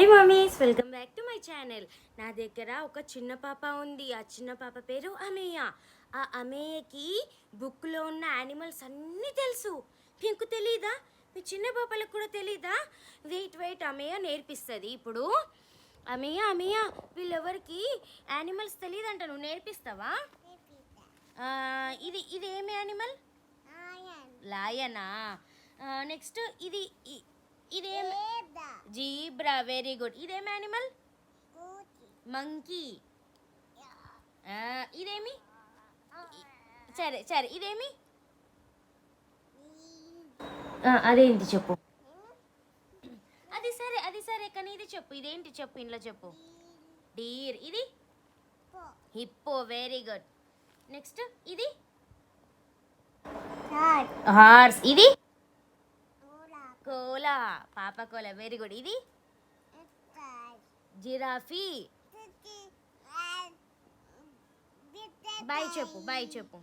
High mummies, welcome back to my channel. నా దగ్గర ఒక చిన్న పాప ఉంది. ఆ చిన్న పాప పేరు అమేయ. ఆ అమేయకి బుక్లో ఉన్న యానిమల్స్ అన్నీ తెలుసు. మీకు తెలీదా? మీ చిన్న పాపలకు కూడా తెలీదా? వెయిట్ అమేయ నేర్పిస్తుంది ఇప్పుడు. అమేయ వీళ్ళెవరికి యానిమల్స్ తెలియదంట, నువ్వు నేర్పిస్తావా? ఇది ఏమి యానిమల్? లాయనా. నెక్స్ట్ ఇదేం? జీబ్రా. Very good. ఇదేం యానిమల్? మంకీ. ఇదేమి? సరే ఇదేమి? అదేంటి చెప్పు. అది సరే కానీ ఇది చెప్పు. ఇదేంటి చెప్పు, ఇంట్లో చెప్పు. డీర్. ఇది హిప్పో. Very good. నెక్స్ట్ ఇది హార్స్. ఇది కోలా. పాప కోలా. Very good. ఇది జిరాఫీ. బాయ్ చెప్పు.